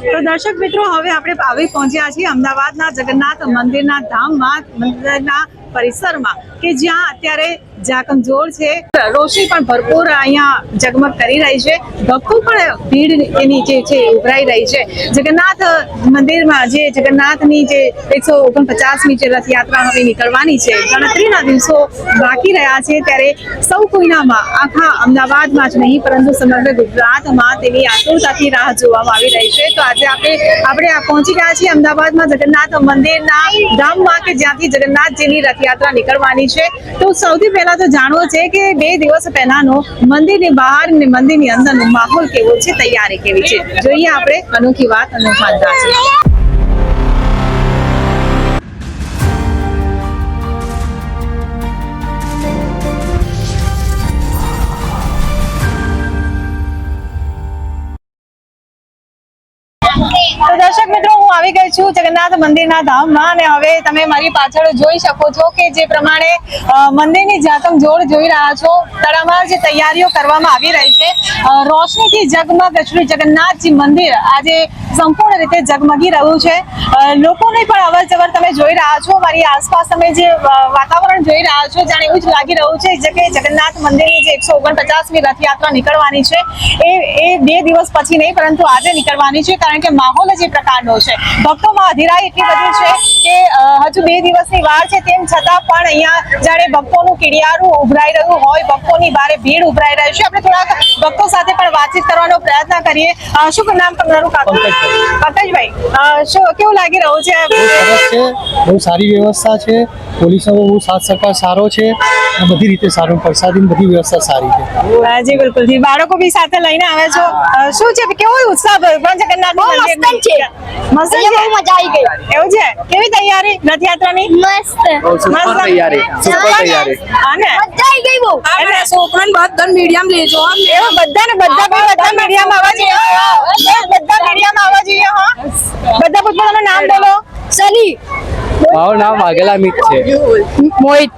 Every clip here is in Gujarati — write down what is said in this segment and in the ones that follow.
તો દર્શક મિત્રો, હવે આપણે આવી પહોંચ્યા છીએ અમદાવાદના જગન્નાથ મંદિરના ધામમાં, મંદિરના પરિસરમાં, કે જ્યાં અત્યારે ઝાકમઝોળ છે, રોશની પણ ભરપૂર અહીંયા ઝગમગ કરી રહી છે, ભક્તો પણ ભીડ નીચે છે ઉભરાઈ રહી છે. જગન્નાથ મંદિરમાં જે જગન્નાથની જે 149મી જે રથયાત્રા હવે નીકળવાની છે, ગણતરીના દિવસો બાકી રહ્યા છે, ત્યારે સૌ કોઈનામાં આખા અમદાવાદમાં જ નહીં પરંતુ સમગ્ર ગુજરાતમાં તેની આતુરતાથી રાહ જોવામાં આવી રહી છે. તો આજે આપણે પહોંચી ગયા છીએ અમદાવાદમાં જગન્નાથ મંદિરના ધામમાં, કે જ્યાંથી જગન્નાથજીની રથયાત્રા નીકળવાની છે. તો સૌથી પહેલા તો જાણવો છે કે 2 દિવસ પહેલાનો મંદિરની બહાર અને મંદિરની અંદરનો માહોલ કેવો છે, તૈયારી કેવી છે, જોઈએ આપણે અનોખી વાત અનોખા અંદાજ. તો દર્શક મિત્રો, હું આવી ગઈ છું જગન્નાથ મંદિરના ધામમાં, અને હવે તમે મારી પાછળ જોઈ શકો છો કે જે પ્રમાણે મંદિરની ઝાકમઝોળ જોઈ રહ્યા છો, તડામાર જે તૈયારીઓ કરવામાં આવી રહી છે, રોશનીથી ઝગમગ શ્રી જગન્નાથજી મંદિર આજે સંપૂર્ણ રીતે ઝગમગી રહ્યું છે. લોકોની પણ અવર જવર તમે જોઈ રહ્યા છો. મારી આસપાસ તમે જે વાતાવરણ જોઈ રહ્યા છો, જાણે એવું જ લાગી રહ્યું છે કે જગન્નાથ મંદિરની જે 149મી રથયાત્રા નીકળવાની છે એ 2 દિવસ પછી નહીં પરંતુ આજે નીકળવાની છે, કારણ કે માહોલ જ એ પ્રકારનો છે. ભક્તોમાં અધીરાઈ એટલી બધી છે કે હજુ 2 દિવસની વાર છે, તેમ છતાં પણ અહીંયા જાણે ભક્તોનું કીડિયારું ઉભરાઈ રહ્યું હોય, ભક્તોની ભારે ભીડ ઉભરાઈ રહી છે. આપણે થોડાક ભક્તો સાથે પણ વાતચીત કરવાનો પ્રયત્ન કરીએ. શું નામ તમારું? પંકજભાઈ, શું કેવું લાગી રહ્યું છે? સરસ છે, બહુ સારી વ્યવસ્થા છે, પોલીસનો બહુ સાથ સહકાર સારો છે, બધી રીતે સારું, પ્રસાદની બધી વ્યવસ્થા સારી છે. જી બિલકુલ જી. બાળકો બી સાથે લઈને આવે છો, શું છે, કેવો ઉત્સાહ ભગવાન જગન્નાથ મસ્ત છે, મસ્ત છે, બહુ મજા આવી ગઈ. એવું છે? કેવી તૈયારી રથયાત્રાની? મસ્ત સુપર તૈયારી, સુપર તૈયારી. અને મજા આવી ગઈ બહુ. અને છોકરાને બધા મીડિયમ લેજો. એવું બધા મીડિયામાં આવવા જોઈએ, બધા મીડિયામાં આવવા જોઈએ. હા, બધા પોતાનું નામ બોલો. સની, મારું નામ વાઘેલા મિત છે. મોહિત.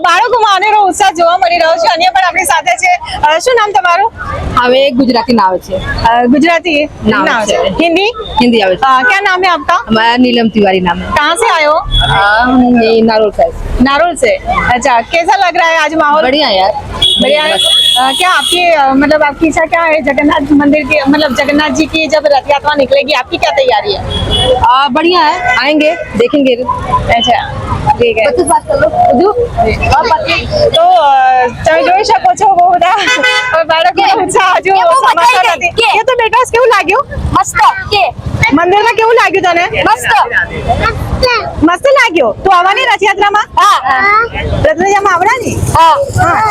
બાળકોમાં અનેરો ઉત્સાહ જોવા મળી રહ્યો છે. અન્ય પણ આપણી સાથે છે. શું નામ તમારું? હવે ગુજરાતી नाम છે. गुजराती नाम है, हिंदी हिंदी आवे છે. क्या नाम है आपका? हमारा नीलम तिवारी नाम है. कहाँ से आए हो? ये नारोल का है. नारोल से. अच्छा, कैसा लग रहा है आज माहौल? बढ़िया यार, बढ़िया है। क्या आपकी मतलब आपकी इच्छा क्या है जगन्नाथ मंदिर की, मतलब जगन्नाथ जी की जब रथ यात्रा निकलेगी, आपकी क्या तैयारी है? बढ़िया है, आएंगे देखेंगे. अच्छा, ठीक है. बात कर लो. તો તમે જોઈ શકો છો બહુ બધા બાળકોનો ઉત્સાહ હજુ સમાતો નથી. કે તો બેટા, કેવું લાગ્યું? मस्त के મંદિરમાં કેવું લાગ્યું તને? मस्त મસ્ત લાગ્યું. તું આવવાની રથયાત્રામાં? हाँ રથયાત્રામાં આવવાની? हाँ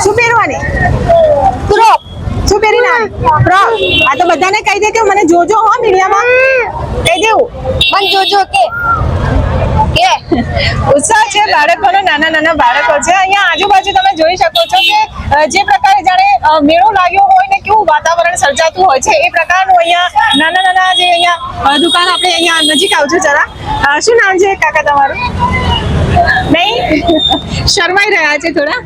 શું પહેરવાની? क्रोप શું પહેરીને આવવાની? ફ્રોક. આ તો બધાને કહી દે કે મને જોજો હો મીડિયામાં, કહી દેવું. मन जो के ઉત્સાહ છે બાળકોનો, નાના નાના બાળકો છે. અહીંયા આજુબાજુ તમે જોઈ શકો છો કે જે પ્રકારે જાણે મેળો લાગ્યો હોય ને કેવું વાતાવરણ સર્જાતું હોય છે, એ પ્રકારનું અહીંયા નાના નાના જે અહીંયા દુકાન, આપણે અહીંયા નજીક આવજો જરા. શું નામ છે કાકા તમારું? નહીં, શરમાઈ રહ્યા છે થોડા.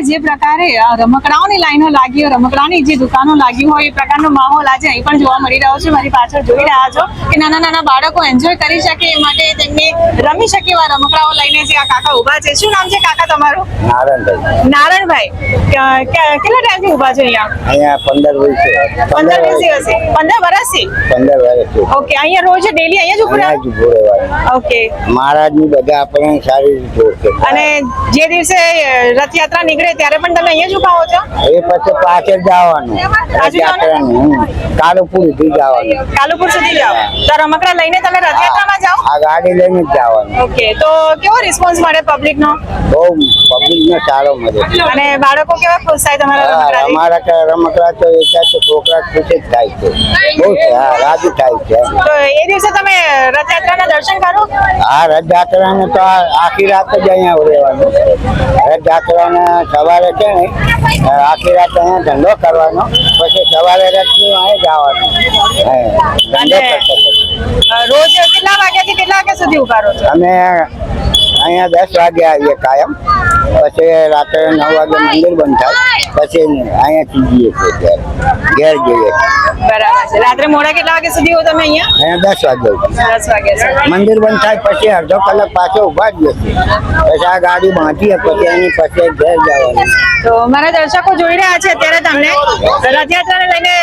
જે પ્રકારે રમકડાઓની લાઈનો લાગી હોય, રમકડાની જે દુકાનો લાગી હોય, એ પ્રકારનો માહોલ આજે અહીં પણ જોવા મળી રહ્યો છે. મારી પાછળ જોઈ રહ્યા છો કે નાના નાના બાળકો એન્જોય કરી શકે એ માટે તેમને રમી શકે એવા રમકડાઓ લઈને જે આ કાકા ઉભા છે. શું નામ છે કાકા તમારું? નારાયણભાઈ. નારાયણભાઈ, કેટલા ટાઈમથી ઉભા છો અહીંયા? અહીંયા 15 વર્ષથી. 15 વર્ષથી? 15 વર્ષથી. ઓકે. અહીંયા રોજ ડેલી અહીંયા જ ઉભા? અહીંયા જ ઉભો રહેવાનું. ઓકે. મહારાજની બધા આપણને સારી રીતે ઓળખે. અને જે દિવસે રથયાત્રા નીકળે ત્યારે પણ તમે અહીંયા જ ઉભા હો છો? એ પછી પાછળ જવાનું, રથયાત્રાનું કાલુપુર સુધી જવાનું. કાલુપુર સુધી જાઓ તો રમકડા લઈને તમે રથયાત્રામાં જાઓ? આ ગાડી લઈને જ જવાનું. ઓકે. તો કેવો રિસ્પોન્સ મળે પબ્લિક નો? બહુ પબ્લિક નો સારો મળે. અને બાળકો કેવા ખુશ થાય તમારા રમકડાથી? અમારા રમકડા તો એકા તો છોકરા ખુશ જ થાય છે, બહુ રાજી થાય છે. તો એ દિવસે તમે રથયાત્રાના દર્શન કરો? આ રથયાત્રાને તો આખી રાત જ અહીંયા રહેવાનું. રથયાત્રાને સવારે છે ને આખી રાત અહીંયા ધંધો કરવાનો, પછી સવારે રથનું અહીં જવાનું ધંધો કરતો. રોજ કેટલા વાગ્યાથી કેટલા વાગ્યા સુધી ઉભા રહો છો? અમે અહીંયા 10 વાગે આવીએ કાયમ. પછી રાત્રે 9 વાગે મંદિર બંધ થાય પછી અહીંયાથી જઈએ છીએ ત્યારે ઘેર જઈએ છીએ. બરાબર છે. રાત્રે મોડા કેટલા વાગ્યા સુધી હો તમે અહીંયા? અહીંયા 10 વાગે ઉઠીએ. 10 વાગ્યા સુધી. મંદિર બંધ થાય પછી અડધો કલાક પાછો ઉભા જ છીએ. પછી આ ગાડી બાંધીએ પછી એની પછી ઘેર જવાનું. તો મારા દર્શકો જોઈ રહ્યા છે અત્યારે તમને રથયાત્રાને લઈને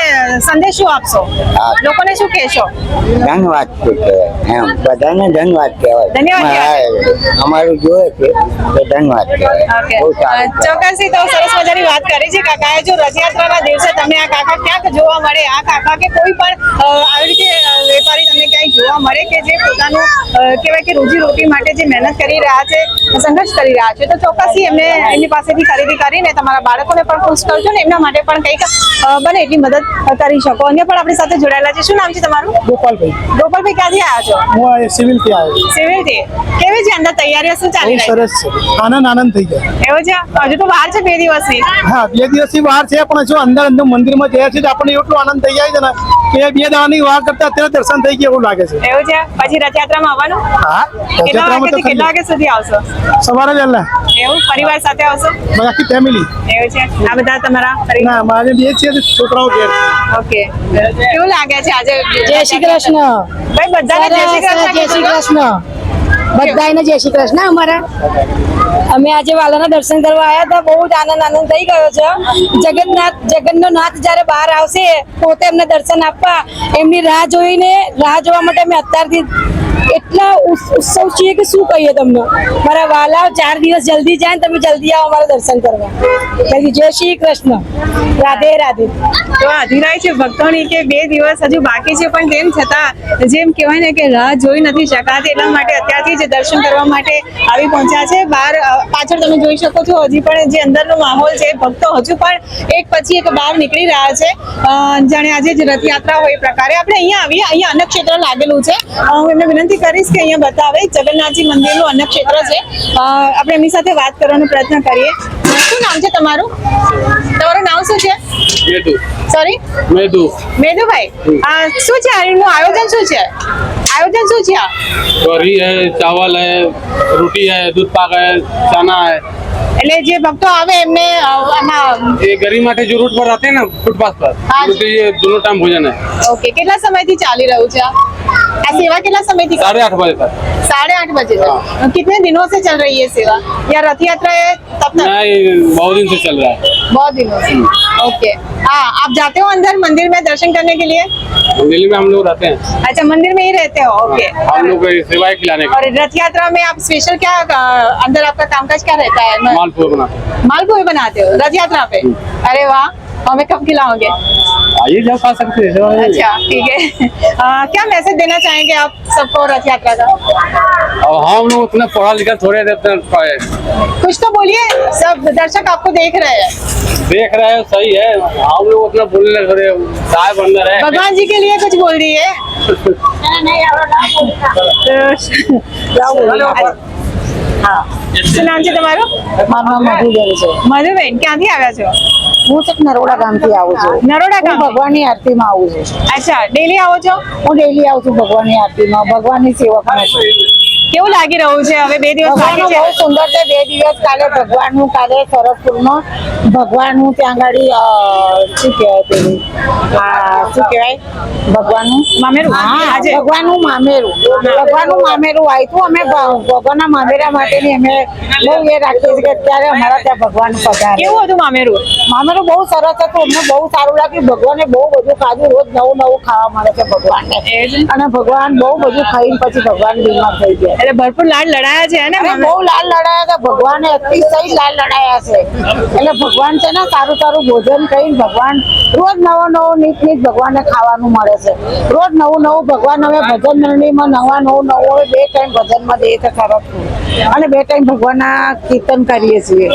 સંદેશ શું આપશો? હા. લોકોને શું કહેશો? ધન્યવાદ છે કહેવાય. એમ બધાને ધન્યવાદ કહેવાય. ધન્યવાદ હા, અમારું જોવે છે તો ધન્યવાદ કહેવાય. ઓકે. બહુ સારું કહેવાય. ચોક્કસથી તો સરસ મજાની વાત કરી છે કાકાએ. જો રથયાત્રાના દિવસે તમને આ કાકા ક્યાંક જોવા મળે, આ કાકા કે કોઈ પણ આવી રીતે વેપારી તમને ક્યાંય જોવા મળે કે જે પોતાનું કહેવાય કે રોજીરોટી માટે જે મહેનત કરી રહ્યા છે, સંઘર્ષ કરી રહ્યા છે, તો ચોક્કસથી એમની પાસેથી ખરીદી કરીને તમારા બાળકોને પણ ખુશ કરજો ને એમના માટે પણ કંઈક બને એટલી મદદ કરી શકો. અન્ય પણ આપણી સાથે જોડાયેલા છે. શું નામ છે તમારું? ગોપાલભાઈ, ગોપાલભાઈ, ક્યાંથી આવ્યા છો? હું આ સિવિલથી આવ્યો. સિવિલથી. કેવી છે અંદર તૈયારીઓ, શું ચાલી બહુ રહી સરસ છે, આનંદ થઈ ગયા. છે? એવું છે? હજુ તો વાર છે 2 દિવસની. હા, 2 દિવસની વાર છે પણ જો અંદર મંદિરમાં ગયા છે તો આપણને એટલો આનંદ થઈ જાય છે ને કે 2 દાડાની વાર કરતા અત્યારે દર્શન થઈ ગયા એવું લાગે છે. એવું છે? પછી રથયાત્રામાં આવવાનું? હા, કેટલા રથયાત્રામાં તો વાગ્યાથી કેટલા વાગ્યા સુધી આવશો? સવારે વહેલા એવું પરિવાર સાથે આવશો? આખી ફેમિલી. એવું છે? આ બધા તમારા પરિવાર? ના, મારે 2 છે છોકરાઓ ઘેર. ઓકે. કેવું લાગે છે આજે? જય શ્રી કૃષ્ણ. ભાઈ બધાને જય શ્રી કૃષ્ણ. જય શ્રી કૃષ્ણ. બધાને જય શ્રી કૃષ્ણ. અમારા અમે આજે વાલાના દર્શન કરવા આવ્યા હતા. બહુ જ આનંદ થઈ ગયો છે. જગતનો નાથ જ્યારે બહાર આવશે પોતે એમને દર્શન આપવા એમની રાહ જોવા માટે અમે અત્યારથી એટલા ઉત્સવ છીએ કે શું કહીએ તમને. મારા વાલા 4 દિવસ જલ્દી જાય ને તમે જલ્દી આવો અમારા દર્શન કરવા. જય શ્રી કૃષ્ણ. રાધે રાધે. તો અધિરાય છે ભક્તોની કે 2 દિવસ હજુ બાકી છે પણ તેમ છતાં જેમ કહેવાય ને કે રાહ જોઈ નથી શકાતી એટલા માટે અત્યારથી જ દર્શન કરવા માટે આવી પહોંચ્યા છે. બહાર પાછળ તમે જોઈ શકો છો હજી પણ જે અંદરનો માહોલ છે, ભક્તો હજુ પણ એક પછી એક બહાર નીકળી રહ્યા છે. જાણે આજે જ રથયાત્રા હોય એ પ્રકારે આપણે અહીંયા આવીએ. અહીંયા અન્નક્ષેત્ર લાગેલું છે. હું એમને વિનંતી કરીશ કે અહીંયા બતાવે. જગન્નાથજી મંદિરનું અન્નક્ષેત્ર છે. આપણે એમની સાથે વાત કરવાનો પ્રયત્ન કરીએ. શું નામ છે તમારું? તમારું નામ શું છે? મેદુ. સોરી, મેદુભાઈ. શું છે આનું આયોજન? શું છે આયોજન? શું છે આ? कढ़ी है, चावल है, रोटी है, दूध पाक है, चना है. એટલે જે ભક્તો આવે એમને આમાં ये गरीब माटे जो रोड पर रहते हैं ना फुटपाथ पर, हाँ जी। तो ये दोनों टाइम भोजन है. ઓકે. કેટલા સમયથી ચાલી રહ્યું છે આ સેવા? કેટલા સમયથી? 8:30 बजे तक. 8:30 बजे तक. कितने दिनों से चल रही है सेवा? या रथ यात्रा है तब तक? नहीं, बहुत दिन से चल रहा है. बहुत दिनों से. ओके. हाँ, आप जाते हो अंदर मंदिर में दर्शन करने के लिए? दिल्ली में हम लोग रहते हैं. अच्छा, मंदिर में ही रहते हो. ओके. हम लोग को सेवाएं खिलाने का. और रथ यात्रा में आप स्पेशल क्या अंदर आपका कामकाज क्या रहता है? मालपुआ बनाते हैं. मालपुए बनाते हो रथ यात्रा पे? अरे वाह, हमें कब खिलाओगे? आइए जब खा सकते हैं. सेवा है. अच्छा, ठीक है. क्या मैसेज देना चाहेंगे आप सबको रथ यात्रा का? अब हम लोग उतना पढ़ा लिखा थोड़े रहते हैं. कुछ तो बोलिए, सब दर्शक आपको देख रहे हैं. देख रहे हैं, सही है. हम लोग उतना बोलने थोड़े साहब अंदर है. भगवान जी के लिए कुछ बोल दिए. હા. શું નામ છે તમારું? મારું નામ મધુબેન છે. મધુબેન, ક્યાંથી આવ્યા છો? હું તો નરોડા ગામથી આવું છું. નરોડા ગામ. ભગવાનની આરતીમાં આવું છું. અચ્છા, ડેલી આવો છો? હું ડેલી આવું છું ભગવાનની આરતીમાં. ભગવાનની સેવકમાં છું. કેવું લાગી રહ્યું છે? હવે 2 દિવસ બાકી ભગવાનનું છે. બહુ સુંદર છે. 2 દિવસ કાલે ભગવાનનું, કાલે સરસપુરમાં ભગવાનનું ત્યાં આગળ શું કહેવાય પેલું શું કહેવાય ભગવાનનું મામેરું. હા, આજે ભગવાનનું મામેરું. ભગવાનનું મામેરું આવ્યું. અમે ભગવાનના મામેરા માટેની અમે બહુ એ રાખીએ છીએ કે અત્યારે અમારા ત્યાં ભગવાન પધારે. કેવું હતું મામેરું? મામેરું બહુ સરસ હતું. અમને બહુ સારું લાગ્યું. ભગવાને બહુ બધું ખાધું. રોજ નવું ખાવા મળે છે ભગવાનને. એ જ. અને ભગવાન બહુ બધું ખાઈને પછી ભગવાન બીમાર થઈ ગયા. એટલે ભરપૂર લાડ લડાયા છે ને? અરે બહુ લાલ લડાયા હતા. ભગવાને અતિશય લાલ લડાયા છે. એટલે ભગવાન છે ને સારું ભોજન કરીને ભગવાન રોજ નવો નીત ભગવાનને ખાવાનું મળે છે. રોજ નવું ભગવાન હવે ભજન મંડળીમાં નવું 2 ટાઈમ ભજનમાં દઈએ તો સરસ. અને 2 ટાઈમ ભગવાનના કીર્તન કરીએ છીએ.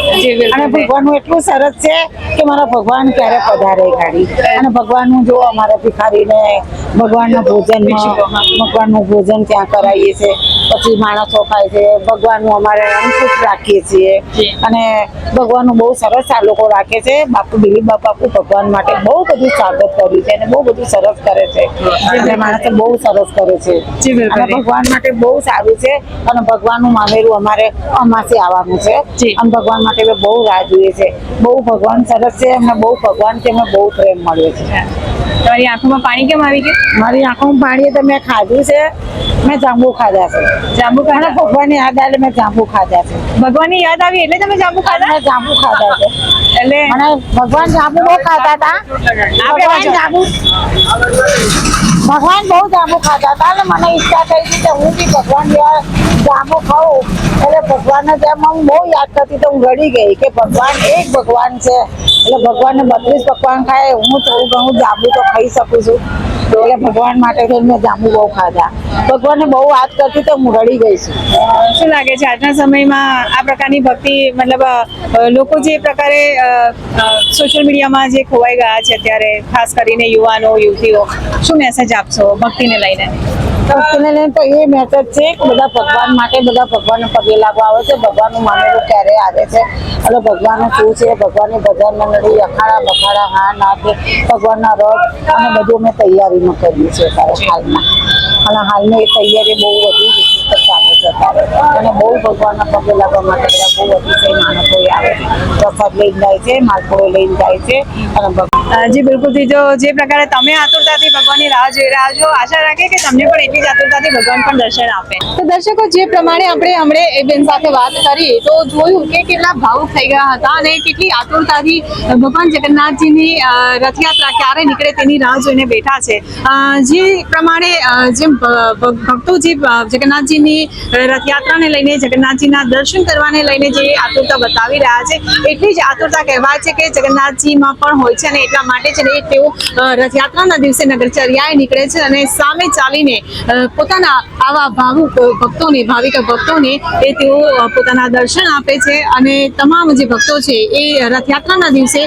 અને ભગવાનનું એટલું સરસ છે કે મારા ભગવાન ક્યારે પધારે ગાડી. અને ભગવાનનું જો અમારા ભિખારીને ભગવાનના ભોજનમાં ભગવાનનું ભોજન ત્યાં કરાવીએ છીએ. પછી બધી માણસો ખાય છે. ભગવાનનું અમારે અંકુશ રાખીએ છીએ અને ભગવાનનું બહુ સરસ આ લોકો રાખે છે. બાપુ દિલીપ બાપુ ભગવાન માટે બહુ બધું સ્વાગત કર્યું છે અને બહુ બધું સરસ કરે છે. એટલે માણસો બહુ સરસ કરે છે જી, બિલકુલ. અને ભગવાન માટે બહુ સારું છે અને ભગવાનનું મામેરું અમારે અમાસે આવવાનું છે જી. અને ભગવાન માટે અમે બહુ રાહ જોઈએ છે. બહુ ભગવાન સરસ છે. અમને બહુ ભગવાનથી અમે બહુ પ્રેમ મળ્યો છે. તમારી આંખોમાં પાણી કેમ આવી ગયું? મારી આંખોમાં પાણી તો મેં ખાધું છે. મેં જાંબુ ખાધા છે. જાંબુ અને ખાધા? ભગવાનની યાદ આવે મેં જાંબુ ખાધા છે. ભગવાનની યાદ આવી એટલે તમે જાંબુ ખાધા? મેં જાંબુ ખાધા છે. એટલે અને ભગવાન જાંબુ બહુ ખાતા હતા. ભગવાન જાંબુ ભગવાન બહુ જાંબુ ખાતા હતા અને મને ઈચ્છા થઈ હતી કે હું બી ભગવાન જેવા જાંબુ ખાઉં. એટલે ભગવાનને જેમ હું બહુ યાદ કરતી તો હું રડી ગઈ કે ભગવાન એક ભગવાન છે. એટલે ભગવાનને 32 પકવાન ખાય, હું થોડું ઘણું જાંબુ તો ખાઈ શકું છું. એટલે ભગવાન માટે થઈને મેં જાંબુ બહુ ખાધા. ભગવાનને બહુ યાદ કરતી તો હું રડી ગઈ છું. શું લાગે છે આજના સમયમાં આ પ્રકારની ભક્તિ મતલબ લોકો જે પ્રકારે સોશિયલ મીડિયામાં જે ખોવાઈ ગયા છે અત્યારે, ખાસ કરીને યુવાનો યુવતીઓ, શું મેસેજ આપશો ભક્તિને લઈને? ભક્તિને લઈને તો એ મેસેજ છે કે બધા ભગવાન માટે બધા ભગવાનને પગે લાગવા આવે છે. ભગવાનનું મામેરું ક્યારે આવે છે એટલે ભગવાનનું શું છે, ભગવાનની ભજન મંડળી, અખાડા બખાડા, હા નાથ, ભગવાનના રથ અને બધું અમે તૈયારીમાં કરીએ છીએ અત્યારે હાલમાં. અને હાલમાં એ તૈયારી બહુ વધી વિશિષ્ટ ચાલે છે અત્યારે અને બહુ ભગવાનના પગે લાગવા માટે બધા બહુ અતિશય માણસો આવે છે. પ્રસાદ લઈને જાય છે, માલપુડો લઈને જાય છે અને જી બિલકુલથી જો જે પ્રકારે તમે આતુરતાથી ભગવાનની રાહ જોઈ રહ્યા છો, આશા રાખીએ કે તમને પણ એટલી જ આતુરતાથી ભગવાન પણ દર્શન આપે. તો દર્શકો, જે પ્રમાણે આપણે હમણે એ બેન સાથે વાત કરી તો જોયું કે કેટલા ભાવુક થઈ ગયા હતા અને કેટલી આતુરતાથી ભગવાન જગન્નાથજીની રથયાત્રા ક્યારે નીકળે તેની રાહ જોઈને બેઠા છે. જે પ્રમાણે જેમ ભક્તો જે જગન્નાથજીની રથયાત્રાને લઈને, જગન્નાથજીના દર્શન કરવાને લઈને જે આતુરતા બતાવી રહ્યા છે, એટલી જ આતુરતા કહેવાય છે કે જગન્નાથજીમાં પણ હોય છે અને એટલા માટે જ તેઓ રથયાત્રાના દિવસે નગરચર્યાએ નીકળે છે અને સામે ચાલીને પોતાના આવા ભાવુક ભક્તોને, ભાવિક ભક્તોને એ તેઓ પોતાના દર્શન આપે છે અને તમામ જે ભક્તો છે એ રથયાત્રાના દિવસે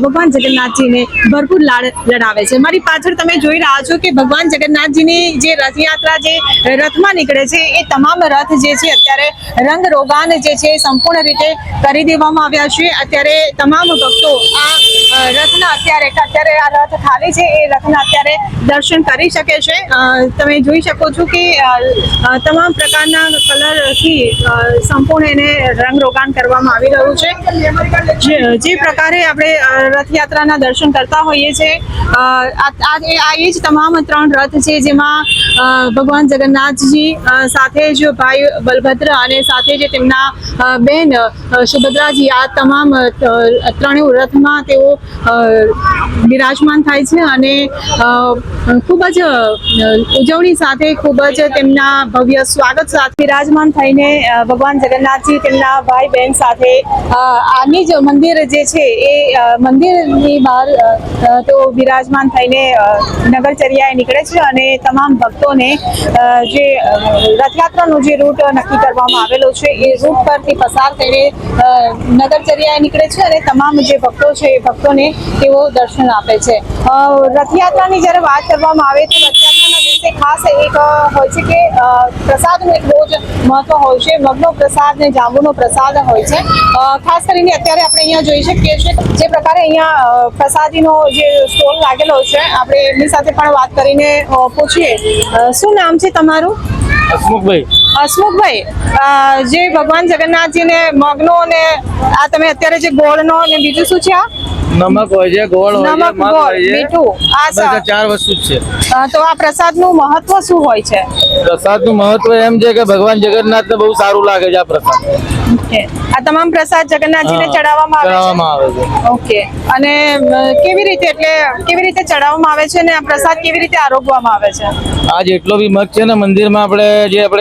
ભગવાન જગન્નાથજીને ભરપૂર લાડ લડાવે છે. મારી પાછળ તમે જોઈ રહ્યા છો કે ભગવાન જગન્નાથજીની જે રથયાત્રા જે રથમાં નીકળે છે એ તમામ રથ જે છે અત્યારે રંગ રોગાન જે છે સંપૂર્ણ રીતે કરી દેવામાં આવ્યા છે. અત્યારે તમામ ભક્તો આ રથના અત્યારે આ રથ ખાલી છે એ રથના અત્યારે દર્શન કરી શકે છે. તમે જોઈ શકો છો કે તમામ પ્રકારના કલરથી સંપૂર્ણ એને રંગ રોગાન કરવામાં આવી રહ્યું છે. જે પ્રકારે આપણે રથયાત્રાના દર્શન કરતા હોઈએ છીએ, આ એ જ તમામ 3 રથ છે જેમાં ભગવાન જગન્નાથજી સાથે જ ભાઈ બલભદ્ર અને સાથે જ તેમના બેન સુભદ્રાજી, આ તમામ 3 રથમાં તેઓ બિરાજમાન થાય છે અને ખૂબ જ ઉજવણી સાથે, ખૂબ જ તેમના ભવ્ય સ્વાગત સાથે બિરાજમાન થઈને ભગવાન જગન્નાથજી તેમના ભાઈ બહેન સાથે આની જ મંદિર જે છે એ મંદિરની બહાર તેઓ બિરાજમાન થઈને નગરચર્યાએ નીકળે છે અને તમામ ભક્તોને જે રથયાત્રાનો જે રૂટ નક્કી કરવામાં આવેલો છે એ રૂટ પરથી પસાર થઈને નગરચર્યાએ નીકળે છે અને તમામ જે ભક્તો છે એ ભક્તોને તેઓ દર્શન આપે છે. રથયાત્રાની જ્યારે વાત કરવામાં આવે તો રથયાત્રાના દિવસે ખાસ એક હોય છે કે પ્રસાદનું એક બહુ જ મહત્વ હોય છે. મગનો પ્રસાદ ને જાંબુનો પ્રસાદ હોય છે. ખાસ કરીને અત્યારે આપણે અહીંયા જોઈ શકીએ છીએ જે પ્રકારે અહીંયા પ્રસાદીનો જે સ્ટોલ લાગેલો છે, આપણે એમની સાથે પણ વાત કરીને પૂછીએ. શું નામ છે તમારું? હસમુખભાઈ. હસમુખભાઈ, જે ભગવાન જગન્નાથજીને મગનો ને આ તમે અત્યારે જે ગોળનો ને બીજું શું છે? આ નમક હોય છે, ગોળ હોય છે, નમક, મગ ગોળ, હોય છે. મીઠું, આ બસ આ 4 વસ્તુ જ છે. તો આ પ્રસાદનું મહત્વ શું હોય છે? પ્રસાદનું મહત્વ એમ છે કે ભગવાન જગન્નાથને બહુ સારું લાગે છે આ પ્રસાદ. ઓકે, આ તમામ પ્રસાદ જગન્નાથજીને ચડાવવામાં આવે છે. ઓકે, અને કેવી રીતે, એટલે કેવી રીતે ચડાવવામાં આવે છે અને આ પ્રસાદ કેવી રીતે આરોગવામાં આવે છે? આ જેટલો બી મગ છે ને મંદિરમાં આપણે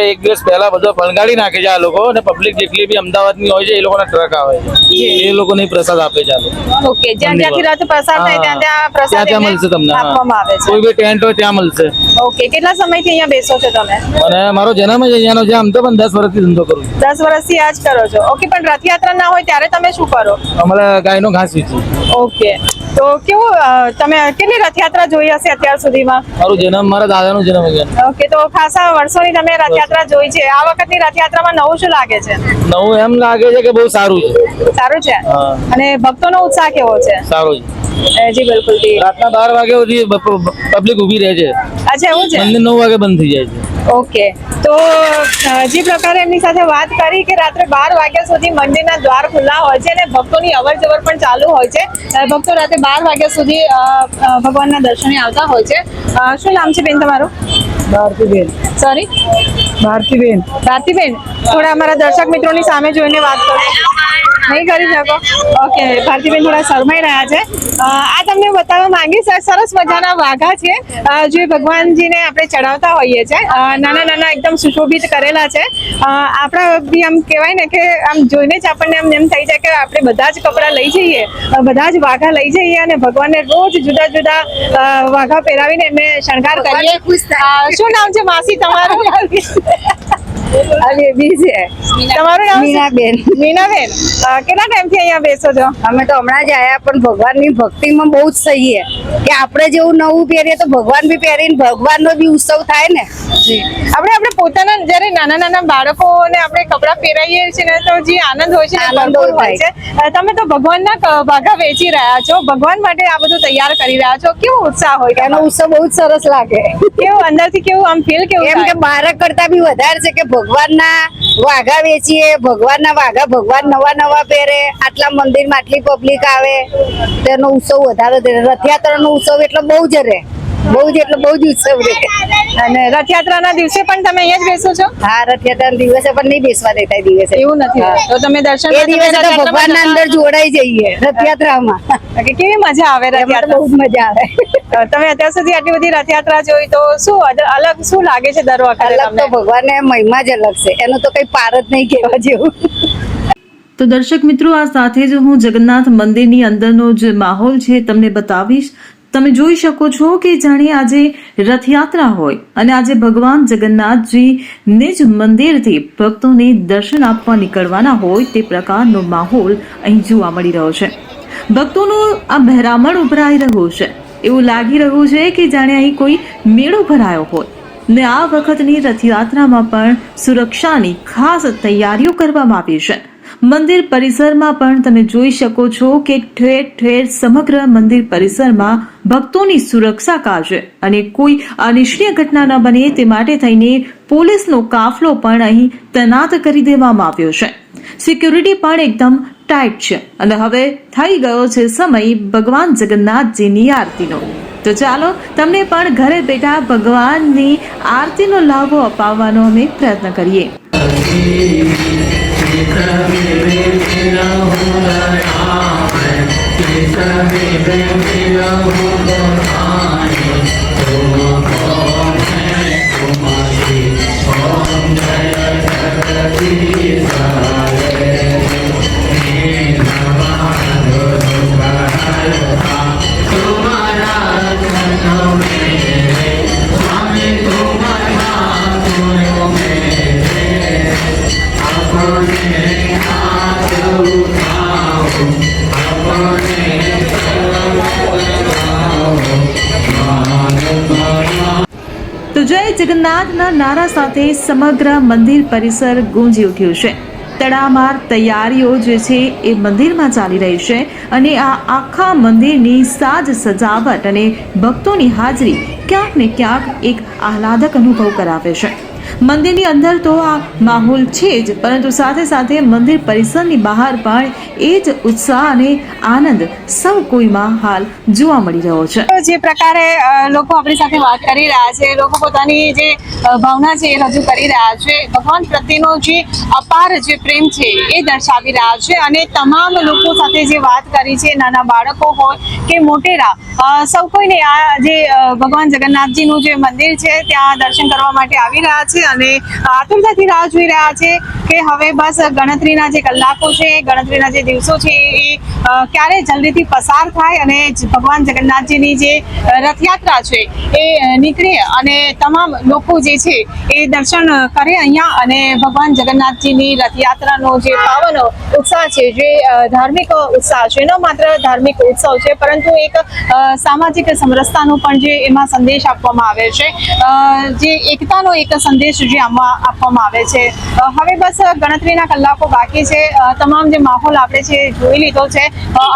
1 દિવસ પહેલા બધો ફણગાડી નાખે છે આ લોકો, અને પબ્લિક જેટલી બી અમદાવાદની હોય છે એ લોકોના ટ્રક આવે છે, એ લોકોને પ્રસાદ આપે છે આ લોકો. ઓકે, જ્યાંથી રથ પસાર થાય ત્યાં પ્રસાદ ત્યાં મળશે તમને. આપવામાં આવે છે. કોઈ બી ટેન્ટ હોય ત્યાં મળશે. ઓકે, કેટલા સમયથી અહીંયા બેસો છો તમે? અને મારો જન્મ જ અહીંયાનો છે. આમ તો પણ 10 વર્ષથી ધંધો કરું છું. 10 વર્ષથી આ જ કરો છો? છો. ઓકે, પણ રથયાત્રા ના હોય ત્યારે તમે શું કરો? અમારે ગાયનો ઘાસ વેચી. ઓકે, તો કેવું તમે કેટલી રથયાત્રા જોઈ હશે અત્યાર સુધીમાં? મારું જન્મ મારા દાદાનો જન્મ અહીંયા. ઓકે, તો ખાસા વર્ષોની તમે રથયાત્રા જોઈ છે. આ વખતની રથયાત્રામાં નવું શું લાગે છે? નવું એમ લાગે છે કે બહુ સારું છે. સારું છે. હા. અને ભક્તોનો ઉત્સાહ કેવો છે? સારું છે. જી બિલકુલ જી. રાતના 12 વાગ્યા સુધી પબ્લિક ઊભી રહે છે. અચ્છા, એવું છે. મંદિર 9 વાગે બંધ થઈ જાય છે. ઓકે, તો જે પ્રકારે એમની સાથે વાત કરી કે રાત્રે 12 વાગ્યા સુધી મંદિરના દ્વાર ખુલ્લા હોય છે અને ભક્તોની અવર જવર પણ ચાલુ હોય છે. ભક્તો રાત્રે 12 વાગ્યા સુધી ભગવાનના દર્શને આવતા હોય છે. શું નામ છે બેન તમારું? ભારતીબેન. સોરી, ભારતીબેન. ભારતીબેન, થોડા અમારા દર્શક મિત્રોની સામે જોઈને વાત કરો. નહીં કરી શકો? ઓકે, ભારતીબેન થોડા શરમાઈ રહ્યા છે. આ તમને બતાવવા માંગીશ, સરસ મજાના વાઘા છે જે ભગવાનજીને આપણે ચડાવતા હોઈએ છીએ. નાના નાના એકદમ સુશોભિત કરેલા છે. આપણા બી આમ કહેવાય ને કે આમ જોઈને જ આપણને આમ એમ થઈ જાય કે આપણે બધા જ કપડાં લઈ જઈએ, બધા જ વાઘા લઈ જઈએ અને ભગવાનને રોજ જુદા જુદા વાઘા પહેરાવીને એમને શણગાર કરીએ. શું નામ છે માસી તમારું? તમારું નામ? મીનાબેન. મીનાબેન, કેટલા ટાઈમથી અહીંયા બેસો છો? અમે તો હમણાં જ આયા, પણ ભગવાનની ભક્તિમાં બહુ જ સહીએ કે આપણે જેવું નવું પહેરીએ તો ભગવાન બી પહેરીને ભગવાનનો બી ઉત્સવ થાય ને. આપણે પોતાના જ્યારે નાના નાના બાળકોને આપણે કપડાં પહેરાવીએ છીએ ને તો જે આનંદ હોય છે ને આનંદ ભરપૂર હોય થાય. છે. તમે તો ભગવાનના વાઘા વેચી રહ્યા છો, ભગવાન માટે આ બધું તૈયાર કરી રહ્યા છો. કેવો ઉત્સાહ હોય? એનો ઉત્સવ બહુ જ સરસ લાગે. કેવું અંદરથી કેવું આમ ફીલ કેવું એમ કે થાય? બાળક કરતા બી વધારે છે કે ભગવાનના વાઘા વેચીએ, ભગવાનના વાઘા ભગવાન નવા નવા પહેરે, આટલા મંદિરમાં આટલી પબ્લિક આવે, તેનો ઉત્સવ વધારે રહે. રથયાત્રાનો ઉત્સવ એટલે બહુ જ રહે, બહુ જ એટલે બહુ જ ઉત્સવ રહે. અને રથયાત્રાના દિવસે પણ તમે અહીંયા જ બેસો છો? હા, રથયાત્રાના દિવસે પણ નહીં બેસવા દેતા. એ દિવસે એવું નથી. હા. તો તમે દર્શન એ દિવસે તો ભગવાનના અંદર જોડાઈ જઈએ રથયાત્રામાં. કેવી મજા આવે એમાં તો રથયાત્રા? બહુ જ મજા આવે. તમે અત્યાર સુધી આટલી બધી રથયાત્રા જોઈ તો શું અલગ શું લાગે છે દર વખતે અલગ તો તમને? ભગવાનને મહિમા જ અલગ છે, એનું તો કઈ પાર જ નહીં કહેવા જેવું. તો દર્શક મિત્રો, આ સાથે જ હું જગન્નાથ મંદિરની અંદરનો જે માહોલ છે તમને બતાવીશ. તમે જોઈ શકો છો કે જાણે આજે રથયાત્રા હોય અને આજે ભગવાન જગન્નાથજી નિજ મંદિરથી ભક્તોને દર્શન આપવા નીકળવાના હોય તે પ્રકારનો માહોલ અહીં જોવા મળી રહ્યો છે. ભક્તોનું આ મહેરામણ ઉભરાઈ રહ્યું છે. એવું લાગી રહ્યું છે કે જાણે અહીં કોઈ મેળો ભરાયો હોય. ને આ વખતની રથયાત્રામાં પણ સુરક્ષાની ખાસ તૈયારીઓ કરવામાં આવી છે. મંદિર પરિસરમાં પણ તમે જોઈ શકો છો કે ઠેર ઠેર સમગ્ર મંદિર પરિસરમાં ભક્તોની સુરક્ષા કાજે અને કોઈ અનિચ્છનીય ઘટના ન બને તે માટે થઈને પોલીસનો કાફલો પણ અહીં તૈનાત કરી દેવામાં આવ્યો છે. સિક્યુરિટી પણ એકદમ ટાઈટ છે અને હવે થઈ ગયો છે સમય ભગવાન જગન્નાથજીની આરતીનો. તો ચાલો તમને પણ ઘરે બેઠા ભગવાનની આરતીનો લાભો અપાવવાનો અમે પ્રયત્ન કરીએ. તો જય જગન્નાથના નારા સાથે સમગ્ર મંદિર પરિસર ગુંજી ઉઠ્યું છે. તડામાર તૈયારીઓ જે છે એ મંદિરમાં ચાલી રહી છે અને આ આખા મંદિરની સાજ સજાવટ અને ભક્તોની હાજરી ક્યાંક ને ક્યાંક એક આહલાદક અનુભવ કરાવે છે. મંદિરની અંદર તો આ માહોલ છે જ, પરંતુ સાથે સાથે મંદિર પરિસરની બહાર પણ એ જ ઉત્સાહ અને આનંદ સૌ કોઈમાં હાલ જોવા મળી રહ્યો છે. જે પ્રકારે લોકો આપણી સાથે વાત કરી રહ્યા છે, લોકો પોતાની જે ભાવના છે એ રજૂ કરી રહ્યા છે, ભગવાન પ્રત્યેનો જે અપાર જે પ્રેમ છે એ દર્શાવી રહ્યા છે અને તમામ લોકો સાથે જે વાત કરી છે, નાના બાળકો હોય કે મોટેરા, સૌ કોઈને આ જે ભગવાન જગન્નાથજીનું જે મંદિર છે ત્યાં દર્શન કરવા માટે આવી રહ્યા છે છે અને આતુરતાથી રાહ જોઈ રહ્યા છે કે હવે બસ ગણતરીના જે કલાકો છે, ગણતરીના જે દિવસો છે એ ક્યારે જલ્દીથી પસાર થાય અને ભગવાન જગન્નાથજીની જે રથયાત્રા છે એ નીકળે અને તમામ લોકો જે છે એ દર્શન કરે અહીંયા અને ભગવાન જગન્નાથજીની રથયાત્રાનો જે પાવન ઉત્સાહ છે, જે ધાર્મિક ઉત્સાહ છે, ન માત્ર ધાર્મિક ઉત્સવ છે પરંતુ એક સામાજિક સમરસતાનો પણ જે એમાં સંદેશ આપવામાં આવે છે, જે એકતાનો એક સંદેશ જે આમાં આપવામાં આવે છે. હવે બસ ગણતરીના કલાકો બાકી છે. તમામ જે માહોલ આપણે છે જોઈ લીધો છે,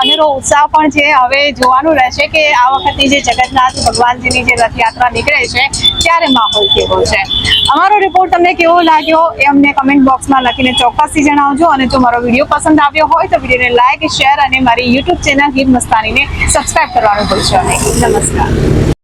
અનેરો ઉત્સાહ પણ છે. હવે જોવાનું રહેશે કે આ વખતની જે જગન્નાથ ભગવાનજીની જે રથયાત્રા નીકળે છે ત્યારે માહોલ કેવો છે. અમારો રિપોર્ટ તમને કેવો લાગ્યો એ અમને કમેન્ટ બોક્સમાં લખીને ચોક્કસથી જણાવજો અને જો મારો વિડીયો પસંદ આવ્યો હોય તો વિડીયોને લાઈક, શેર અને મારી યુટ્યુબ ચેનલ હિબ મસ્તાનીને સબસ્ક્રાઇબ કરવાનું ભૂલશો નહીં. નમસ્કાર.